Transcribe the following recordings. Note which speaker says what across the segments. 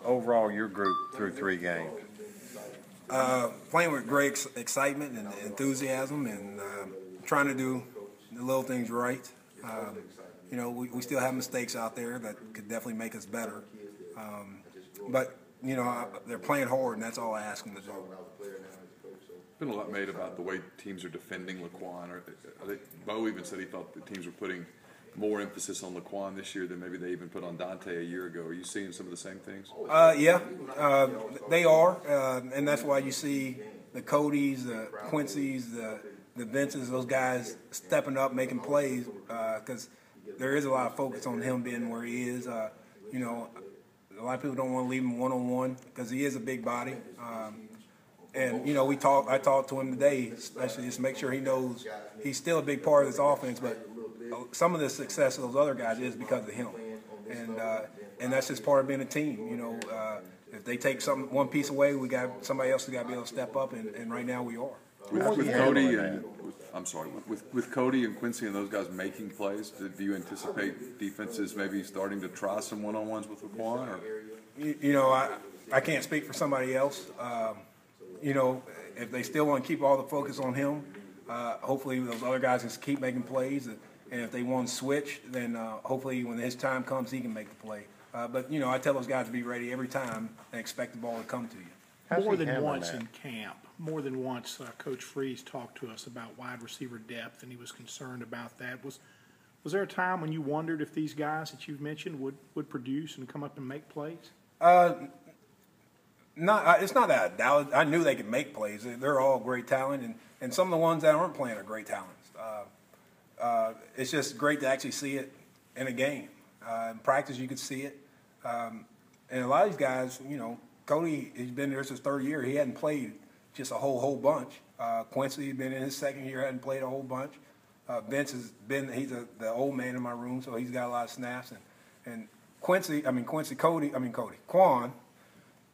Speaker 1: Overall, your group through 3 games.
Speaker 2: Playing with great excitement and enthusiasm, and trying to do the little things right. We still have mistakes out there that could definitely make us better. But they're playing hard, and that's all I ask them to do.
Speaker 3: Been a lot made about the way teams are defending Laquan. Bo even said he thought the teams were putting more emphasis on Laquan this year than maybe they even put on Dante a year ago. Are you seeing some of the same things?
Speaker 2: Yeah, they are, and that's why you see the Codys, the Quincy's, the Vinces, those guys stepping up, making plays, because there is a lot of focus on him being where he is. A lot of people don't want to leave him one-on-one because he is a big body. And I talked to him today, especially just to make sure he knows he's still a big part of this offense, but some of the success of those other guys is because of him, and that's just part of being a team. If they take one piece away, we got somebody else who got to be able to step up, and right now we are.
Speaker 3: With Cody and with Cody and Quincy and those guys making plays, do you anticipate defenses maybe starting to try some one-on-ones with Laquan? Or?
Speaker 2: I can't speak for somebody else. If they still want to keep all the focus on him, hopefully those other guys can keep making plays. And if they want to switch, then hopefully when his time comes, he can make the play. But I tell those guys to be ready every time and expect the ball to come to you.
Speaker 4: More than once in camp, Coach Freeze talked to us about wide receiver depth, and he was concerned about that. Was there a time when you wondered if these guys that you've mentioned would produce and come up and make plays?
Speaker 2: It's not that I doubted. I knew they could make plays. They're all great talent, and some of the ones that aren't playing are great talents. It's just great to actually see it in a game. In practice, you could see it. And a lot of these guys, Cody, he's been there since his 3rd year. He hadn't played just a whole bunch. Quincy has been in his 2nd year, hadn't played a whole bunch. Vince he's the old man in my room, so he's got a lot of snaps. And Quan,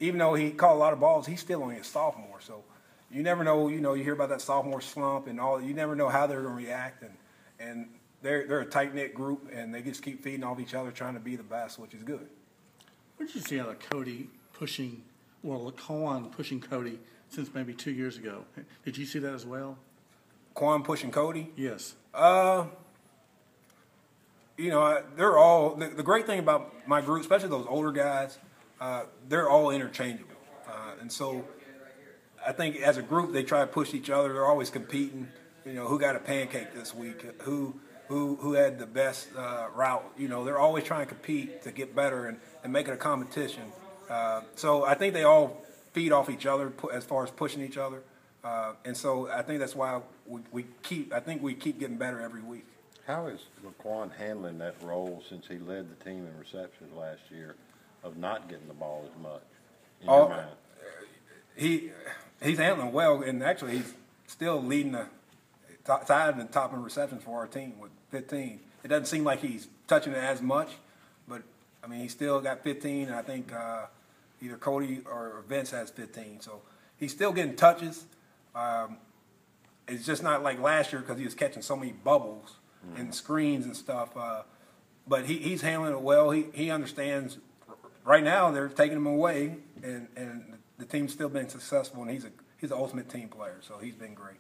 Speaker 2: even though he caught a lot of balls, he's still only a sophomore. So you never know, you hear about that sophomore slump and all. You never know how they're going to react. And they're a tight-knit group, and they just keep feeding off each other, trying to be the best, which is good.
Speaker 5: What did you see out of Laquan pushing Cody since maybe 2 years ago? Did you see that as well?
Speaker 2: Quan pushing Cody?
Speaker 5: Yes.
Speaker 2: They're all the great thing about my group, especially those older guys, they're all interchangeable. And so I think as a group they try to push each other. They're always competing. Who got a pancake this week? Who had the best route? They're always trying to compete to get better and make it a competition. So I think they all feed off each other as far as pushing each other. And so I think that's why we keep getting better every week.
Speaker 1: How is Laquan handling that role since he led the team in receptions last year of not getting the ball as much? In your mind?
Speaker 2: He's handling well, and actually he's still leading tied in top in receptions for our team with 15. It doesn't seem like he's touching it as much, but he's still got 15. And I think either Cody or Vince has 15, so he's still getting touches. It's just not like last year because he was catching so many bubbles and screens and stuff. But he's handling it well. He understands. Right now they're taking him away, and the team's still been successful, and he's the ultimate team player. So he's been great.